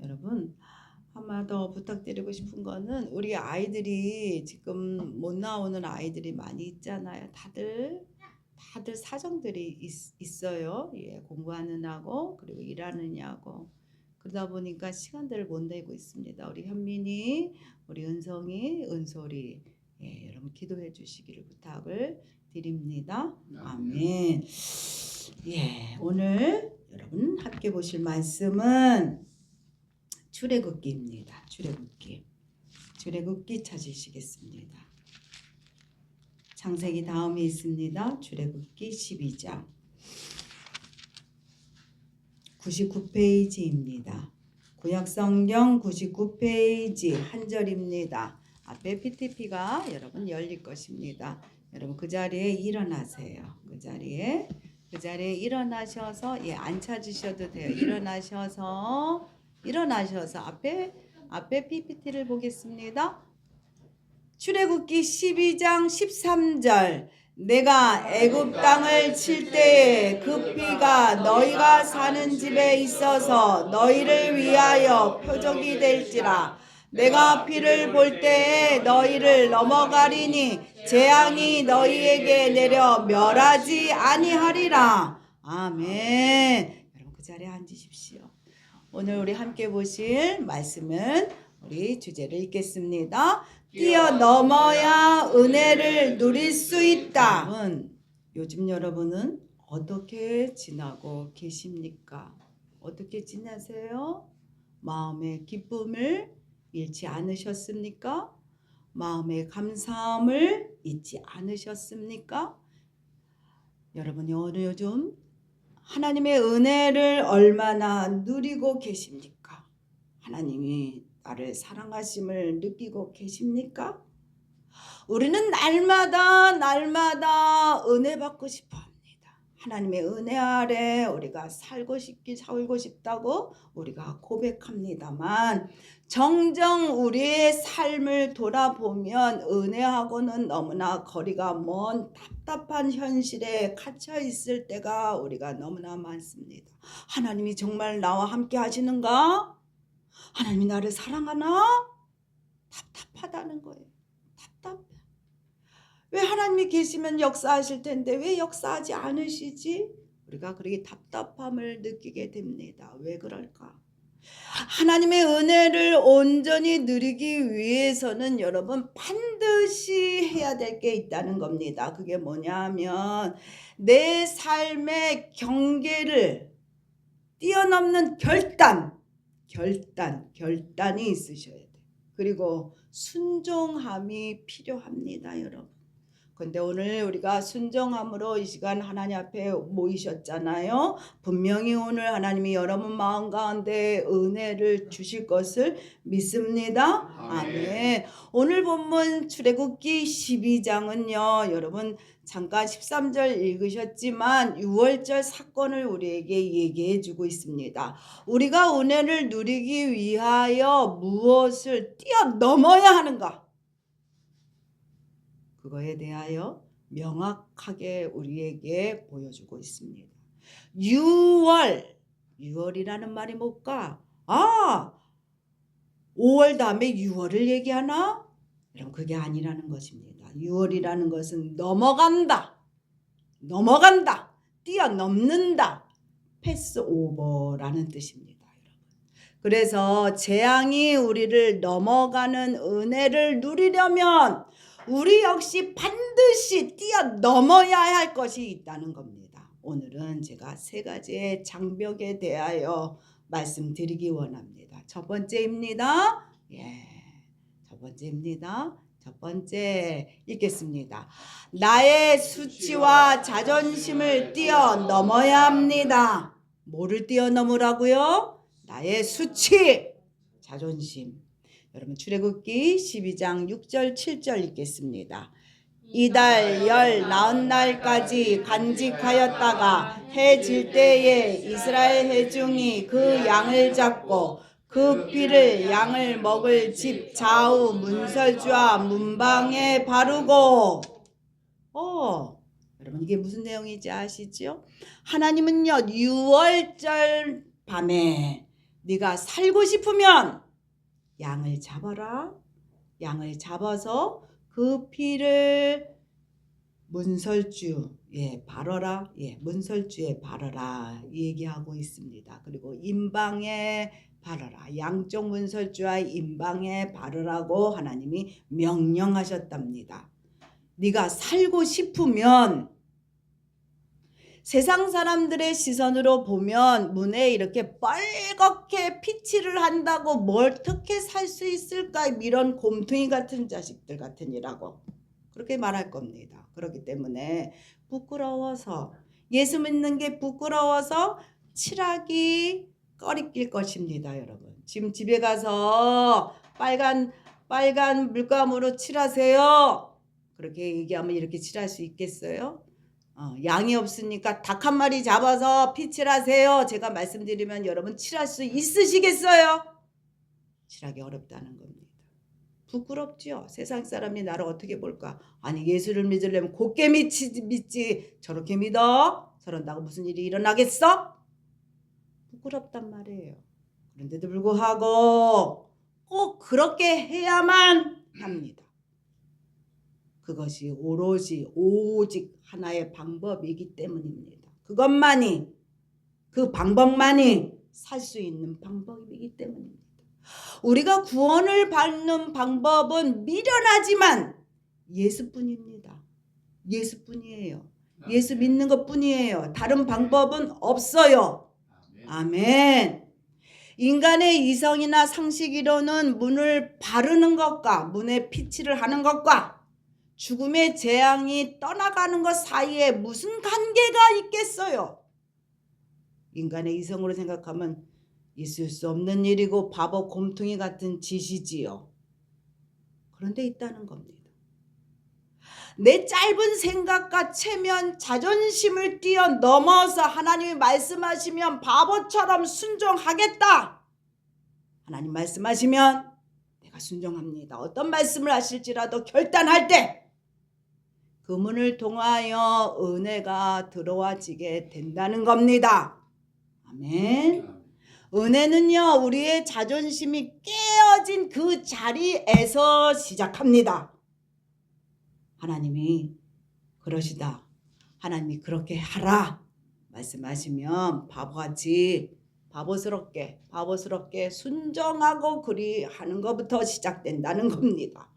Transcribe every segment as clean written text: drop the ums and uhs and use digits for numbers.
여러분, 한번 더 부탁드리고 싶은 거는 우리 아이들이 지금 못 나오는 아이들이 많이 있잖아요. 다들 사정들이 있어요. 예, 공부하느냐고 그리고 일하느냐고. 그러다 보니까 시간들을 못 내고 있습니다. 우리 현민이, 우리 은성이, 은솔이, 예, 여러분 기도해 주시기를 부탁을 드립니다. 아멘. 예, 오늘 여러분 함께 보실 말씀은 출애굽기입니다. 출애굽기 찾으시겠습니다. 창세기 다음에 있습니다. 출애굽기 12장 99페이지입니다. 구약성경 99페이지 한 절입니다. 앞에 PTP가 여러분 열릴 것입니다. 여러분 그 자리에 일어나세요. 그 자리에 일어나셔서 안 찾으셔도 돼요. 일어나셔서 앞에 PPT를 보겠습니다. 출애굽기 12장 13절 내가 애굽 땅을 칠 때에 그 피가 너희가 사는 집에 있어서 너희를 위하여 표적이 될지라. 내가 피를 볼 때에 너희를 넘어가리니 재앙이 너희에게 내려 멸하지 아니하리라. 아멘. 여러분 그 자리에 앉으십시오. 오늘 우리 함께 보실 말씀은 우리 주제를 읽겠습니다. 뛰어넘어야 은혜를 누릴 수 있다. 요즘 여러분은 어떻게 지나고 계십니까? 어떻게 지내세요? 마음의 기쁨을 잃지 않으셨습니까? 마음의 감사함을 잊지 않으셨습니까? 여러분이 요즘 하나님의 은혜를 얼마나 누리고 계십니까? 하나님이 나를 사랑하심을 느끼고 계십니까? 우리는 날마다 은혜 받고 싶어 합니다. 하나님의 은혜 아래 우리가 살고 싶다고 우리가 고백합니다만 정정 우리의 삶을 돌아보면 은혜하고는 너무나 거리가 먼 답답한 현실에 갇혀 있을 때가 우리가 너무나 많습니다. 하나님이 정말 나와 함께 하시는가? 하나님이 나를 사랑하나? 답답하다는 거예요. 답답해. 왜 하나님이 계시면 역사하실 텐데 왜 역사하지 않으시지? 우리가 그렇게 답답함을 느끼게 됩니다. 왜 그럴까? 하나님의 은혜를 온전히 누리기 위해서는 여러분 반드시 해야 될 게 있다는 겁니다. 그게 뭐냐면 내 삶의 경계를 뛰어넘는 결단이 있으셔야 돼요. 그리고 순종함이 필요합니다, 여러분. 근데 오늘 우리가 순종함으로 이 시간 하나님 앞에 모이셨잖아요. 분명히 오늘 하나님이 여러분 마음 가운데 은혜를 주실 것을 믿습니다. 아멘. 오늘 본문 출애굽기 12장은요. 여러분 잠깐 13절 읽으셨지만 6월절 사건을 우리에게 얘기해 주고 있습니다. 우리가 은혜를 누리기 위하여 무엇을 뛰어넘어야 하는가? 그거에 대하여 명확하게 우리에게 보여주고 있습니다. 6월이라는 말이 뭘까? 5월 다음에 6월을 얘기하나? 그럼 그게 아니라는 것입니다. 6월이라는 것은 넘어간다, 뛰어넘는다, 패스오버라는 뜻입니다. 그래서 재앙이 우리를 넘어가는 은혜를 누리려면 우리 역시 반드시 뛰어넘어야 할 것이 있다는 겁니다. 오늘은 제가 세 가지의 장벽에 대하여 말씀드리기 원합니다. 첫 번째입니다. 첫 번째 읽겠습니다. 나의 수치와 자존심을 뛰어넘어야 합니다. 뭐를 뛰어넘으라고요? 나의 수치, 자존심. 여러분 출애굽기 12장 6절 7절 읽겠습니다. 이달 열 나흔 날까지 간직하였다가 해 질 때에 이스라엘 회중이 그 양을 잡고 그 피를 양을 먹을 집 좌우 문설주와 문방에 바르고. 여러분 이게 무슨 내용인지 아시죠? 하나님은요 6월절 밤에 네가 살고 싶으면 양을 잡아라. 양을 잡아서 그 피를 문설주에 바르라. 문설주에 바르라 얘기하고 있습니다. 그리고 임방에 바르라. 양쪽 문설주와 임방에 바르라고 하나님이 명령하셨답니다. 네가 살고 싶으면, 세상 사람들의 시선으로 보면 문에 이렇게 빨갛게 피칠을 한다고 뭘 어떻게 살 수 있을까, 이런 곰퉁이 같은 자식들 같으니라고 그렇게 말할 겁니다. 그렇기 때문에 부끄러워서, 예수 믿는 게 부끄러워서 칠하기 꺼리낄 것입니다. 여러분, 지금 집에 가서 빨간 물감으로 칠하세요. 그렇게 얘기하면 이렇게 칠할 수 있겠어요? 양이 없으니까 닭 한 마리 잡아서 피칠하세요. 제가 말씀드리면 여러분 칠할 수 있으시겠어요? 칠하기 어렵다는 겁니다. 부끄럽지요. 세상 사람이 나를 어떻게 볼까? 아니, 예수를 믿으려면 곱게 믿지 저렇게 믿어? 저런다고 무슨 일이 일어나겠어? 부끄럽단 말이에요. 그런데도 불구하고 꼭 그렇게 해야만 합니다. 그것이 오직 하나의 방법이기 때문입니다. 그것만이, 그 방법만이 살 수 있는 방법이기 때문입니다. 우리가 구원을 받는 방법은 미련하지만 예수뿐입니다. 예수뿐이에요. 예수 믿는 것뿐이에요. 다른 방법은 없어요. 아멘. 인간의 이성이나 상식이로는 문을 바르는 것과 문에 피칠을 하는 것과 죽음의 재앙이 떠나가는 것 사이에 무슨 관계가 있겠어요? 인간의 이성으로 생각하면 있을 수 없는 일이고 바보 곰퉁이 같은 짓이지요. 그런데 있다는 겁니다. 내 짧은 생각과 체면, 자존심을 뛰어넘어서 하나님이 말씀하시면 바보처럼 순종하겠다. 하나님 말씀하시면 내가 순종합니다. 어떤 말씀을 하실지라도 결단할 때 그 문을 통하여 은혜가 들어와지게 된다는 겁니다. 아멘. 은혜는요, 우리의 자존심이 깨어진 그 자리에서 시작합니다. 하나님이 그러시다, 하나님이 그렇게 하라 말씀하시면 바보같이 바보스럽게 순종하고 그리 하는 것부터 시작된다는 겁니다.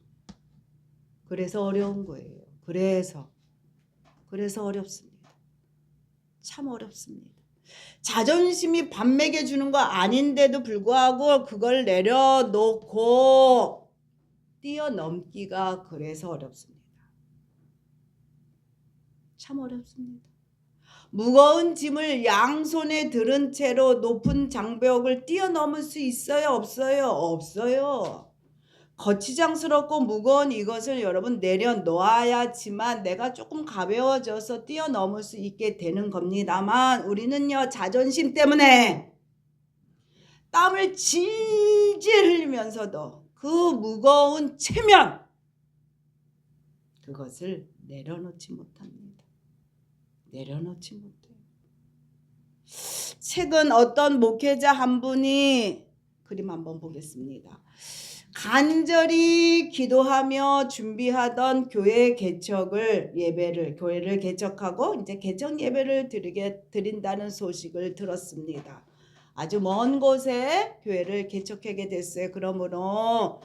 그래서 어려운 거예요. 그래서 어렵습니다. 참 어렵습니다. 자존심이 밥 먹여주는 거 아닌데도 불구하고 그걸 내려놓고 뛰어넘기가 그래서 어렵습니다. 참 어렵습니다. 무거운 짐을 양손에 들은 채로 높은 장벽을 뛰어넘을 수 있어요? 없어요? 없어요. 거치장스럽고 무거운 이것을 여러분 내려놓아야지만 내가 조금 가벼워져서 뛰어넘을 수 있게 되는 겁니다만, 우리는요, 자존심 때문에 땀을 질질 흘리면서도 그 무거운 체면, 그것을 내려놓지 못합니다. 내려놓지 못해요. 최근 어떤 목회자 한 분이, 그림 한번 보겠습니다. 간절히 기도하며 준비하던 교회 개척을, 교회를 개척하고 이제 개척 예배를 드린다는 소식을 들었습니다. 아주 먼 곳에 교회를 개척하게 됐어요. 그러므로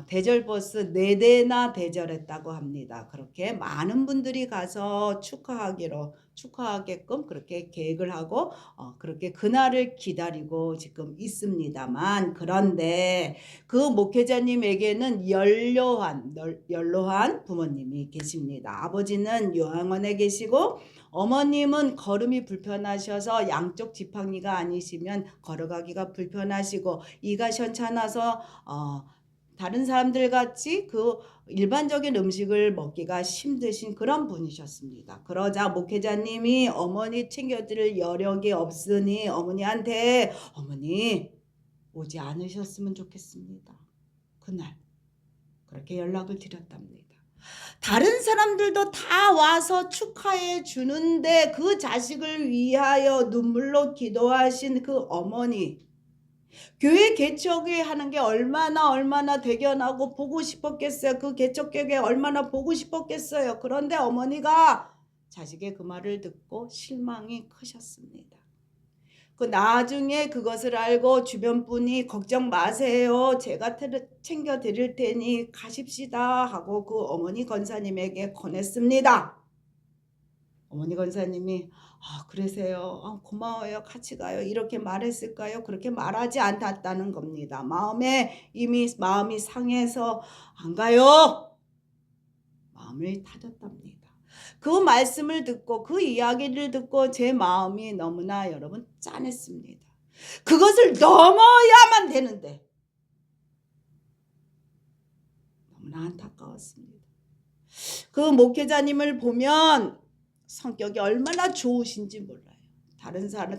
대절버스 4대나 대절했다고 합니다. 그렇게 많은 분들이 가서 축하하게끔 그렇게 계획을 하고 그렇게 그날을 기다리고 지금 있습니다만, 그런데 그 목회자님에게는 연로한 부모님이 계십니다. 아버지는 요양원에 계시고 어머님은 걸음이 불편하셔서 양쪽 지팡이가 아니시면 걸어가기가 불편하시고 이가 시원찮아서 다른 사람들 같이 그 일반적인 음식을 먹기가 힘드신 그런 분이셨습니다. 그러자 목회자님이 어머니 챙겨드릴 여력이 없으니 어머니한테, 어머니 오지 않으셨으면 좋겠습니다. 그날 그렇게 연락을 드렸답니다. 다른 사람들도 다 와서 축하해 주는데 그 자식을 위하여 눈물로 기도하신 그 어머니, 교회 개척이 하는 게 얼마나 대견하고 보고 싶었겠어요. 그 개척교회 얼마나 보고 싶었겠어요. 그런데 어머니가 자식의 그 말을 듣고 실망이 크셨습니다. 그 나중에 그것을 알고 주변 분이 걱정 마세요. 제가 챙겨 드릴 테니 가십시다 하고 그 어머니 권사님에게 권했습니다. 어머니 권사님이 그러세요. 고마워요. 같이 가요. 이렇게 말했을까요? 그렇게 말하지 않았다는 겁니다. 이미 마음이 상해서 안 가요. 마음을 다졌답니다. 그 말씀을 듣고 그 이야기를 듣고 제 마음이 너무나 여러분 짠했습니다. 그것을 넘어야만 되는데 너무나 안타까웠습니다. 그 목회자님을 보면 성격이 얼마나 좋으신지 몰라요.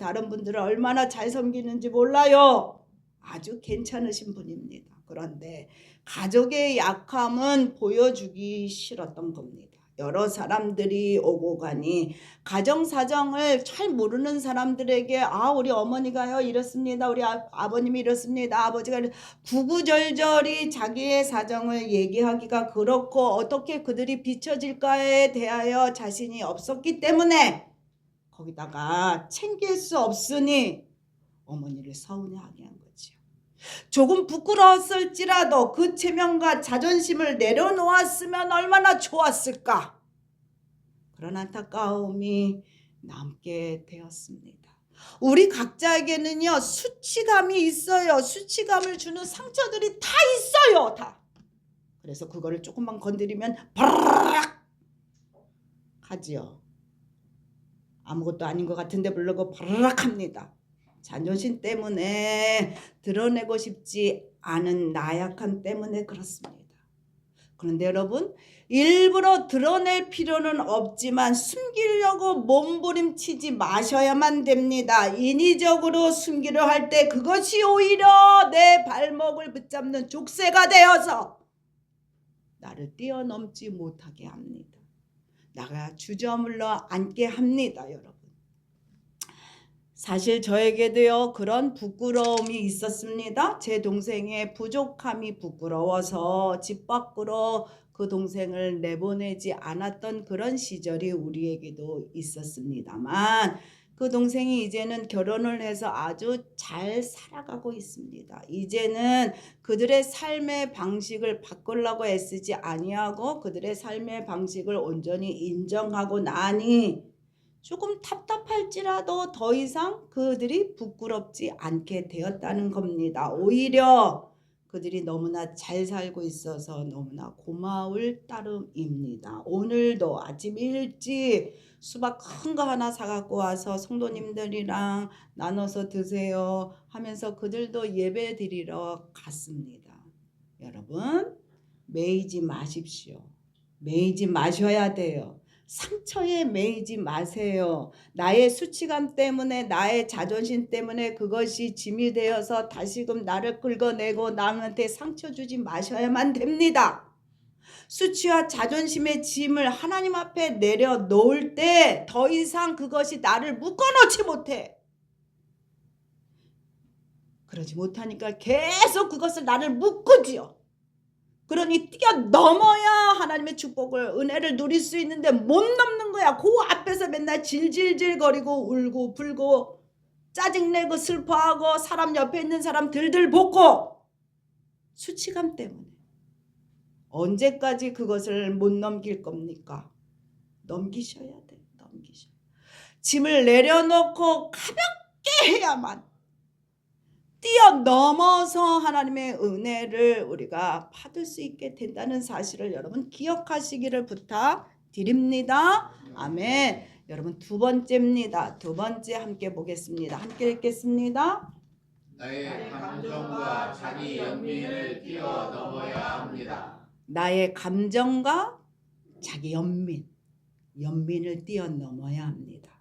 다른 분들을 얼마나 잘 섬기는지 몰라요. 아주 괜찮으신 분입니다. 그런데 가족의 약함은 보여주기 싫었던 겁니다. 여러 사람들이 오고 가니 가정 사정을 잘 모르는 사람들에게 우리 어머니가요 이렇습니다. 우리 아버님이 이렇습니다. 아버지가 구구절절히 자기의 사정을 얘기하기가 그렇고 어떻게 그들이 비춰질까에 대하여 자신이 없었기 때문에 거기다가 챙길 수 없으니 어머니를 서운해하게 한 거죠. 조금 부끄러웠을지라도 그 체면과 자존심을 내려놓았으면 얼마나 좋았을까. 그런 안타까움이 남게 되었습니다. 우리 각자에게는요 수치감이 있어요. 수치감을 주는 상처들이 다 있어요. 다. 그래서 그거를 조금만 건드리면 바라락 하지요. 아무것도 아닌 것 같은데 부르고 바라락 합니다. 자존심 때문에 드러내고 싶지 않은 나약함 때문에 그렇습니다. 그런데 여러분 일부러 드러낼 필요는 없지만 숨기려고 몸부림치지 마셔야만 됩니다. 인위적으로 숨기려 할 때 그것이 오히려 내 발목을 붙잡는 족쇄가 되어서 나를 뛰어넘지 못하게 합니다. 나가 주저물러 앉게 합니다. 여러분. 사실 저에게도요 그런 부끄러움이 있었습니다. 제 동생의 부족함이 부끄러워서 집 밖으로 그 동생을 내보내지 않았던 그런 시절이 우리에게도 있었습니다만 그 동생이 이제는 결혼을 해서 아주 잘 살아가고 있습니다. 이제는 그들의 삶의 방식을 바꾸려고 애쓰지 아니하고 그들의 삶의 방식을 온전히 인정하고 나니 조금 답답할지라도 더 이상 그들이 부끄럽지 않게 되었다는 겁니다. 오히려 그들이 너무나 잘 살고 있어서 너무나 고마울 따름입니다. 오늘도 아침 일찍 수박 큰 거 하나 사갖고 와서 성도님들이랑 나눠서 드세요 하면서 그들도 예배 드리러 갔습니다. 여러분 매이지 마십시오. 매이지 마셔야 돼요. 상처에 매이지 마세요. 나의 수치감 때문에 나의 자존심 때문에 그것이 짐이 되어서 다시금 나를 긁어내고 남한테 상처 주지 마셔야만 됩니다. 수치와 자존심의 짐을 하나님 앞에 내려놓을 때 더 이상 그것이 나를 묶어놓지 못해. 그러지 못하니까 계속 그것을 나를 묶어지요. 그러니 뛰어넘어야 하나님의 축복을 은혜를 누릴 수 있는데 못 넘는 거야. 그 앞에서 맨날 질질질거리고 울고 불고 짜증내고 슬퍼하고 사람 옆에 있는 사람 들들 볶고 수치감 때문에 언제까지 그것을 못 넘길 겁니까? 넘기셔야 돼. 넘기셔야. 짐을 내려놓고 가볍게 해야만 뛰어넘어서 하나님의 은혜를 우리가 받을 수 있게 된다는 사실을 여러분 기억하시기를 부탁드립니다. 아멘. 여러분 두 번째입니다. 두 번째 함께 보겠습니다. 함께 읽겠습니다. 나의 감정과 자기 연민을 뛰어넘어야 합니다. 나의 감정과 자기 연민을 뛰어넘어야 합니다.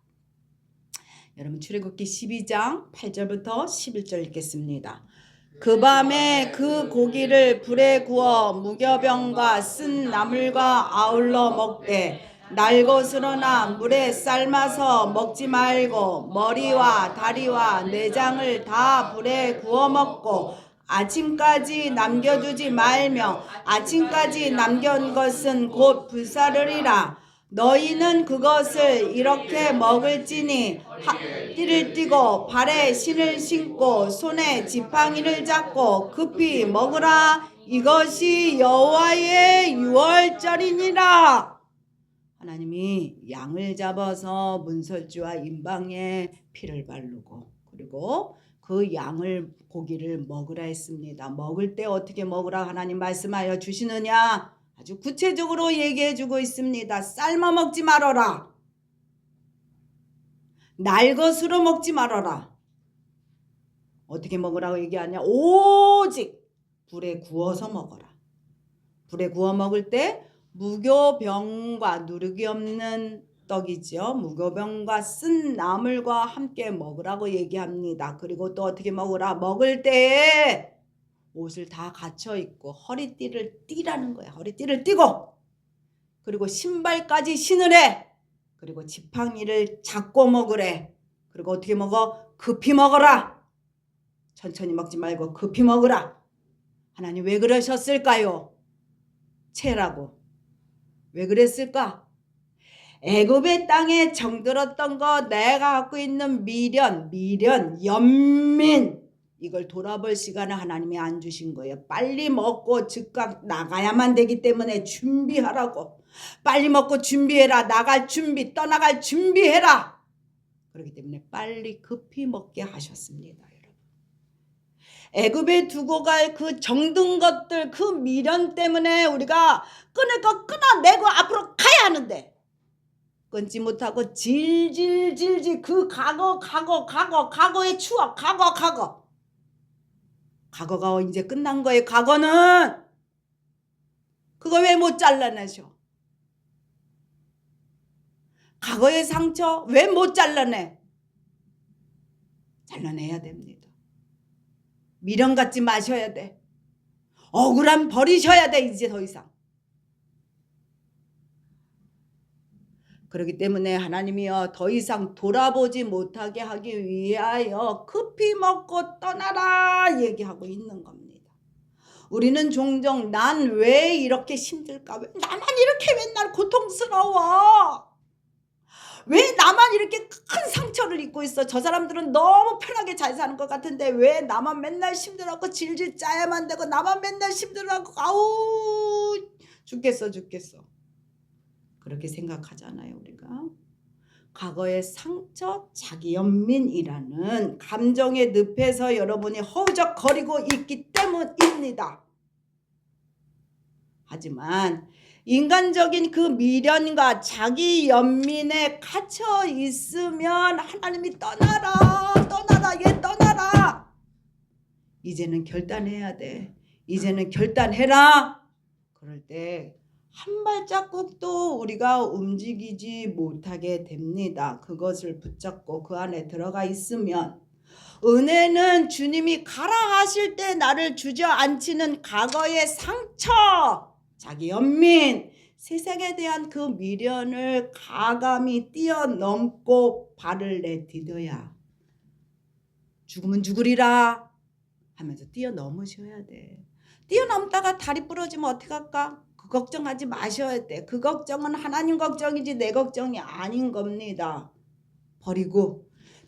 여러분 출애굽기 12장 8절부터 11절 읽겠습니다. 그 밤에 그 고기를 불에 구워 무교병과 쓴 나물과 아울러 먹되 날 것으로나 물에 삶아서 먹지 말고 머리와 다리와 내장을 다 불에 구워 먹고 아침까지 남겨두지 말며 아침까지 남겨둔 것은 곧 불사르리라. 너희는 그것을 이렇게 먹을지니 띠를 띠고 발에 신을 신고 손에 지팡이를 잡고 급히 먹으라. 이것이 여호와의 유월절이니라. 하나님이 양을 잡아서 문설주와 임방에 피를 바르고 그리고 그 양을 고기를 먹으라 했습니다. 먹을 때 어떻게 먹으라 하나님 말씀하여 주시느냐? 아주 구체적으로 얘기해 주고 있습니다. 삶아 먹지 말아라. 날 것으로 먹지 말아라. 어떻게 먹으라고 얘기하냐? 오직 불에 구워서 먹어라. 불에 구워 먹을 때 무교병과 누룩이 없는 떡이죠. 무교병과 쓴 나물과 함께 먹으라고 얘기합니다. 그리고 또 어떻게 먹으라? 먹을 때 옷을 다 갖춰 입고 허리띠를 띠라는 거야. 허리띠를 띠고 그리고 신발까지 신으래. 그리고 지팡이를 잡고 먹으래. 그리고 어떻게 먹어? 급히 먹어라. 천천히 먹지 말고 급히 먹으라. 하나님 왜 그러셨을까요? 채라고. 왜 그랬을까? 애굽의 땅에 정들었던 거 내가 갖고 있는 미련, 연민 이걸 돌아볼 시간을 하나님이 안 주신 거예요. 빨리 먹고 즉각 나가야만 되기 때문에 준비하라고. 빨리 먹고 준비해라. 나갈 준비, 떠나갈 준비해라. 그렇기 때문에 빨리 급히 먹게 하셨습니다. 애굽에 두고 갈 그 정든 것들 그 미련 때문에 우리가 끊을 거 끊어내고 앞으로 가야 하는데 끊지 못하고 질질질질 그 과거의 추억 과거가 이제 끝난 거예요. 과거는 그거 왜 못 잘라내셔? 과거의 상처 왜 못 잘라내? 잘라내야 됩니다. 미련 갖지 마셔야 돼. 억울함 버리셔야 돼. 이제 더 이상. 그렇기 때문에 하나님이여 더 이상 돌아보지 못하게 하기 위하여 급히 먹고 떠나라 얘기하고 있는 겁니다. 우리는 종종 난 왜 이렇게 힘들까? 왜 나만 이렇게 맨날 고통스러워? 왜 나만 이렇게 큰 상처를 입고 있어? 저 사람들은 너무 편하게 잘 사는 것 같은데 왜 나만 맨날 힘들어하고 질질 짜야만 되고 나만 맨날 힘들어하고 아우 죽겠어. 그렇게 생각하잖아요. 우리가. 과거의 상처 자기 연민이라는 감정의 늪에서 여러분이 허우적거리고 있기 때문입니다. 하지만 인간적인 그 미련과 자기 연민에 갇혀 있으면 하나님이 떠나라 얘 떠나라. 이제는 결단해야 돼. 이제는 결단해라. 그럴 때 한 발자국도 우리가 움직이지 못하게 됩니다. 그것을 붙잡고 그 안에 들어가 있으면 은혜는 주님이 가라 하실 때 나를 주저앉히는 과거의 상처 자기 연민, 세상에 대한 그 미련을 가감히 뛰어넘고 발을 내디뎌야 죽으면 죽으리라 하면서 뛰어넘으셔야 돼. 뛰어넘다가 다리 부러지면 어떡할까? 그 걱정하지 마셔야 돼. 그 걱정은 하나님 걱정이지 내 걱정이 아닌 겁니다.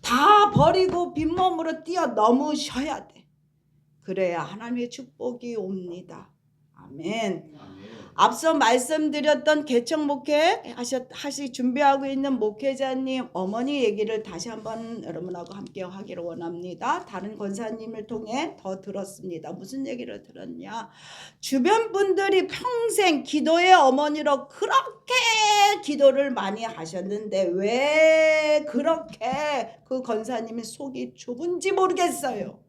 다 버리고 빈몸으로 뛰어넘으셔야 돼. 그래야 하나님의 축복이 옵니다. 아멘. 앞서 말씀드렸던 개척 목회 하시 준비하고 있는 목회자님 어머니 얘기를 다시 한번 여러분하고 함께 하기를 원합니다. 다른 권사님을 통해 더 들었습니다. 무슨 얘기를 들었냐? 주변 분들이 평생 기도의 어머니로 그렇게 기도를 많이 하셨는데 왜 그렇게 그 권사님이 속이 좁은지 모르겠어요.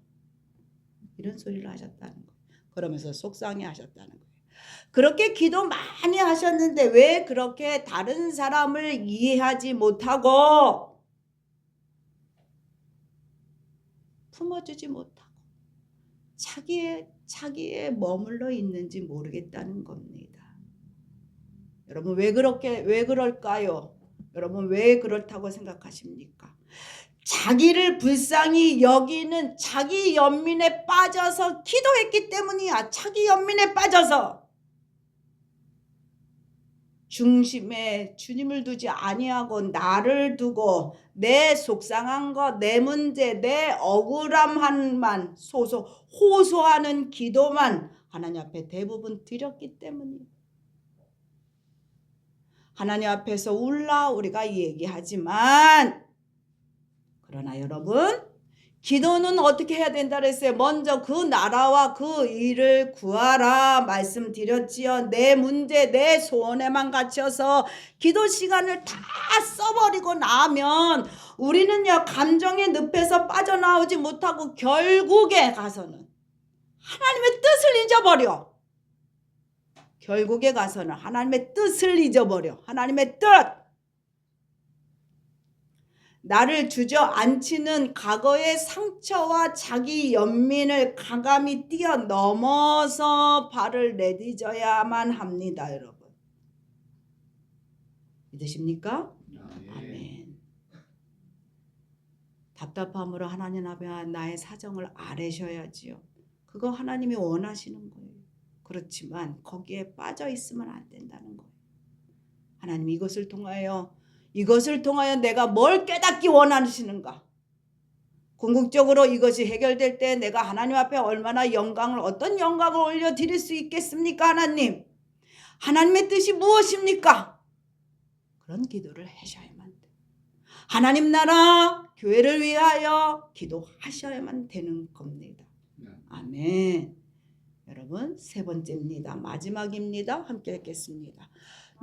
이런 소리를 하셨다는 거예요. 그러면서 속상해 하셨다는 거예요. 그렇게 기도 많이 하셨는데 왜 그렇게 다른 사람을 이해하지 못하고 품어주지 못하고 자기에 머물러 있는지 모르겠다는 겁니다. 여러분 왜 그럴까요? 여러분 왜 그렇다고 생각하십니까? 자기를 불쌍히 여기는 자기 연민에 빠져서 기도했기 때문이야. 자기 연민에 빠져서 중심에 주님을 두지 아니하고 나를 두고 내 속상한 것, 내 문제, 내 억울함만 호소하는 기도만 하나님 앞에 대부분 드렸기 때문이에요. 하나님 앞에서 울라 우리가 얘기하지만, 그러나 여러분, 기도는 어떻게 해야 된다 그랬어요? 먼저 그 나라와 그 일을 구하라 말씀드렸지요. 내 문제, 내 소원에만 갇혀서 기도 시간을 다 써버리고 나면 우리는요, 감정의 늪에서 빠져나오지 못하고 결국에 가서는 하나님의 뜻을 잊어버려. 결국에 가서는 하나님의 뜻을 잊어버려. 하나님의 뜻. 나를 주저앉히는 과거의 상처와 자기 연민을 과감히 뛰어넘어서 발을 내딛어야만 합니다. 여러분. 믿으십니까? 아멘. 답답함으로 하나님 앞에 나의 사정을 아뢰셔야지요. 그거 하나님이 원하시는 거예요. 그렇지만 거기에 빠져 있으면 안 된다는 거예요. 하나님 이것을 통하여 내가 뭘 깨닫기 원하시는가? 궁극적으로 이것이 해결될 때 내가 하나님 앞에 얼마나 어떤 영광을 올려드릴 수 있겠습니까? 하나님의 뜻이 무엇입니까? 그런 기도를 하셔야만 돼요. 하나님 나라 교회를 위하여 기도하셔야만 되는 겁니다. 아멘. 여러분 세 번째입니다. 마지막입니다. 함께 읽겠습니다.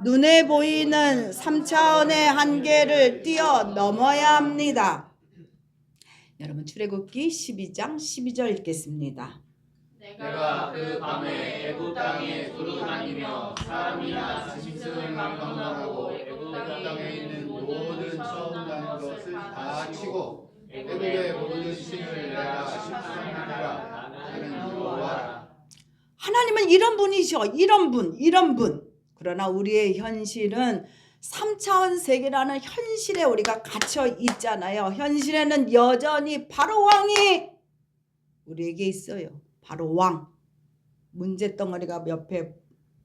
눈에 보이는 3차원의 한계를 뛰어넘어야 합니다. 여러분 출애굽기 12장 12절 읽겠습니다. 내가 그 밤에 애굽 땅에 두루 다니며 사람이나 짐승을 강건하고 애굽 땅에 있는 모든 처음 나는 것을 다 치고 애굽의 모든 신을 내가 심판하리라. 나는 여호와라. 하나님은 이런 분이셔. 이런 분. 그러나 우리의 현실은 3차원 세계라는 현실에 우리가 갇혀 있잖아요. 현실에는 여전히 바로 왕이 우리에게 있어요. 바로 왕. 문제덩어리가 옆에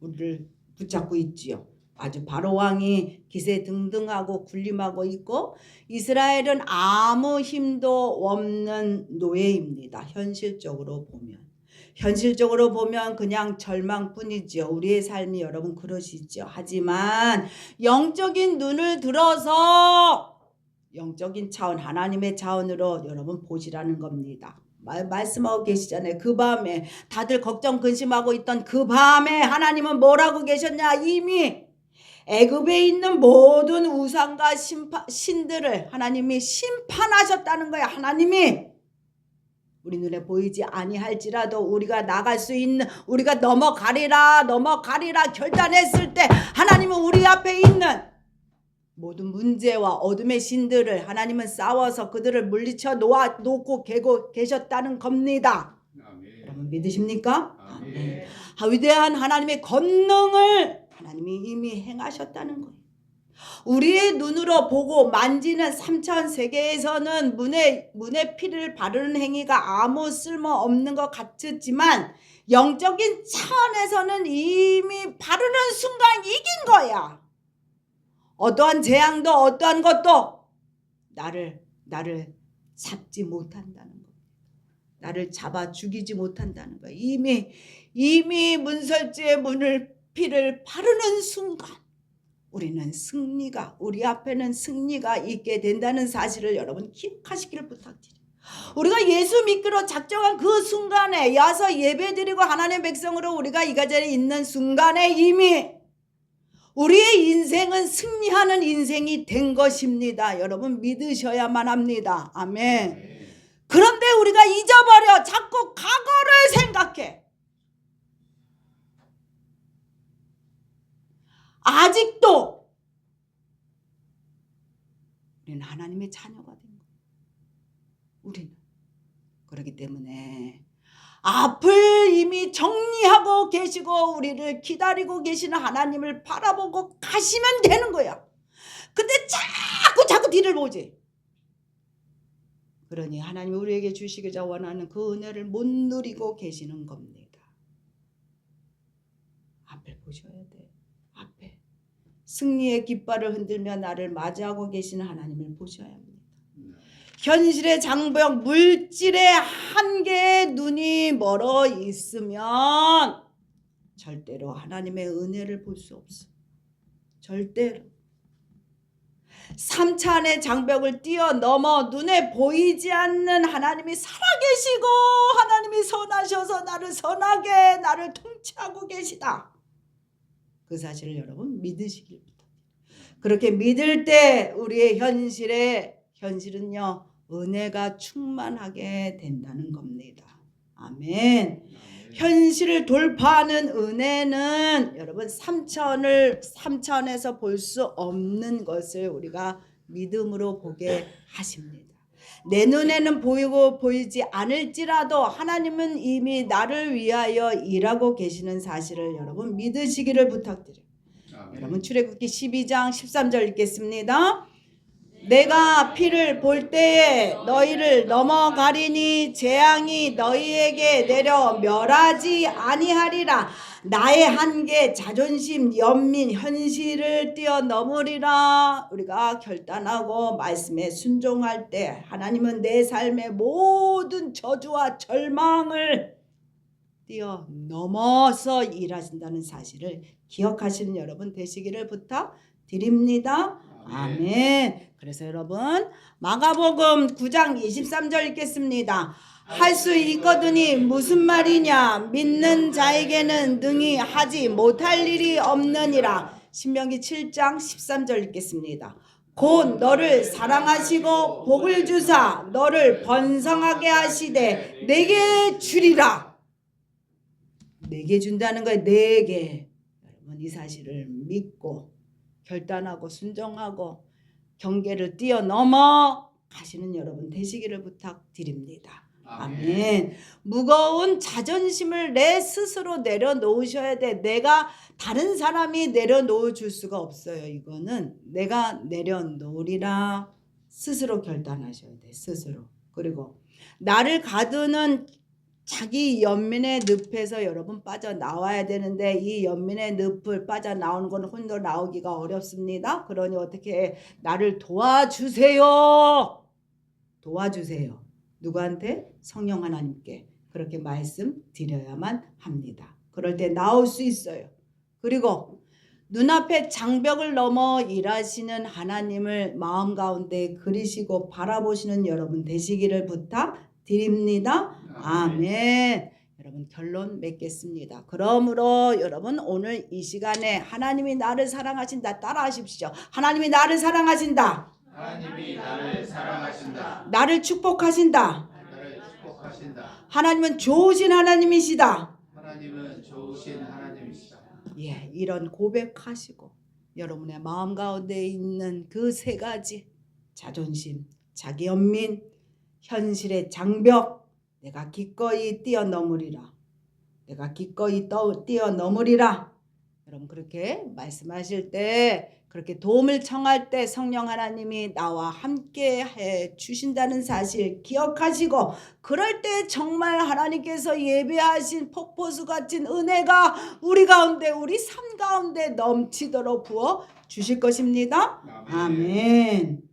우리를 붙잡고 있지요. 아주 바로 왕이 기세등등하고 군림하고 있고 이스라엘은 아무 힘도 없는 노예입니다. 현실적으로 보면 그냥 절망뿐이죠. 우리의 삶이 여러분 그러시죠. 하지만 영적인 눈을 들어서 영적인 차원, 하나님의 차원으로 여러분 보시라는 겁니다. 말씀하고 계시잖아요. 그 밤에 다들 걱정 근심하고 있던 그 밤에 하나님은 뭐라고 계셨냐? 이미 애굽에 있는 모든 우상과 신들을 하나님이 심판하셨다는 거야. 하나님이 우리 눈에 보이지 아니할지라도 우리가 나갈 수 있는, 우리가 넘어가리라 결단했을 때 하나님은 우리 앞에 있는 모든 문제와 어둠의 신들을 하나님은 싸워서 그들을 물리쳐 놓고 계셨다는 겁니다. 아멘. 여러분 믿으십니까? 아멘. 위대한 하나님의 권능을 하나님이 이미 행하셨다는 거예요. 우리의 눈으로 보고 만지는 3차원 세계에서는 문에 피를 바르는 행위가 아무 쓸모없는 것 같지만 영적인 차원에서는 이미 바르는 순간 이긴 거야. 어떠한 재앙도 어떠한 것도 나를 잡지 못한다는 거. 나를 잡아 죽이지 못한다는 거. 이미 문설주의 피를 바르는 순간 우리 앞에는 승리가 있게 된다는 사실을 여러분 기억하시기를 부탁드려요. 우리가 예수 믿기로 작정한 그 순간에 와서 예배드리고 하나님의 백성으로 우리가 이 자리에 있는 순간에 이미 우리의 인생은 승리하는 인생이 된 것입니다. 여러분 믿으셔야만 합니다. 아멘. 그런데 우리가 잊어버려 자꾸 과거를 생각해. 아직도 우리는 하나님의 자녀가 된 거예요. 우리는. 그렇기 때문에 앞을 이미 정리하고 계시고 우리를 기다리고 계시는 하나님을 바라보고 가시면 되는 거야. 근데 자꾸 뒤를 보지. 그러니 하나님이 우리에게 주시고자 원하는 그 은혜를 못 누리고 계시는 겁니다. 앞을 보셔야 돼. 앞에 승리의 깃발을 흔들며 나를 맞이하고 계시는 하나님을 보셔야 합니다. 현실의 장벽, 물질의 한계에 눈이 멀어 있으면 절대로 하나님의 은혜를 볼 수 없어. 절대로. 3차 안의 장벽을 뛰어넘어 눈에 보이지 않는 하나님이 살아계시고 하나님이 선하셔서 나를 선하게 나를 통치하고 계시다. 그 사실을 여러분 믿으시길 바랍니다. 그렇게 믿을 때 우리의 현실은요 은혜가 충만하게 된다는 겁니다. 아멘. 현실을 돌파하는 은혜는 여러분 3차원에서 볼 수 없는 것을 우리가 믿음으로 보게 하십니다. 내 눈에는 보이고 보이지 않을지라도 하나님은 이미 나를 위하여 일하고 계시는 사실을 여러분 믿으시기를 부탁드려요. 여러분 출애굽기 12장 13절 읽겠습니다. 내가 피를 볼 때에 너희를 넘어가리니 재앙이 너희에게 내려 멸하지 아니하리라. 나의 한계, 자존심, 연민, 현실을 뛰어넘으리라. 우리가 결단하고 말씀에 순종할 때 하나님은 내 삶의 모든 저주와 절망을 뛰어넘어서 일하신다는 사실을 기억하시는 여러분 되시기를 부탁드립니다. 아멘. 그래서 여러분 마가복음 9장 23절 읽겠습니다. 할 수 있거든이 무슨 말이냐? 믿는 자에게는 능히 하지 못할 일이 없느니라. 신명기 7장 13절 읽겠습니다. 곧 너를 사랑하시고 복을 주사 너를 번성하게 하시되 내게 주리라. 내게 준다는 거예요. 내게. 여러분 이 사실을 믿고 결단하고 순종하고 경계를 뛰어넘어 가시는 여러분 되시기를 부탁드립니다. 아멘. 무거운 자존심을 내 스스로 내려놓으셔야 돼. 내가 다른 사람이 내려놓아 줄 수가 없어요. 이거는 내가 내려놓으리라 스스로 결단하셔야 돼. 스스로. 그리고 나를 가두는 자기 연민의 늪에서 여러분 빠져나와야 되는데 이 연민의 늪을 빠져나오는 건 혼자 나오기가 어렵습니다. 그러니 어떻게 나를 도와주세요. 도와주세요. 누구한테? 성령 하나님께 그렇게 말씀드려야만 합니다. 그럴 때 나올 수 있어요. 그리고 눈앞에 장벽을 넘어 일하시는 하나님을 마음 가운데 그리시고 바라보시는 여러분 되시기를 부탁드립니다. 아멘. 여러분 결론 맺겠습니다. 그러므로 여러분 오늘 이 시간에 하나님이 나를 사랑하신다 따라하십시오. 하나님이 나를 사랑하신다. 하나님이 나를 사랑하신다. 나를 축복하신다. 나를 축복하신다. 하나님은 좋으신 하나님이시다. 하나님은 좋으신 하나님이시다. 예, 이런 고백하시고 여러분의 마음 가운데 있는 그 세 가지 자존심, 자기 연민, 현실의 장벽 내가 기꺼이 뛰어넘으리라. 내가 기꺼이 뛰어넘으리라. 여러분 그렇게 말씀하실 때 그렇게 도움을 청할 때 성령 하나님이 나와 함께 해 주신다는 사실 기억하시고 그럴 때 정말 하나님께서 예배하신 폭포수 같은 은혜가 우리 가운데 우리 삶 가운데 넘치도록 부어 주실 것입니다. 아멘.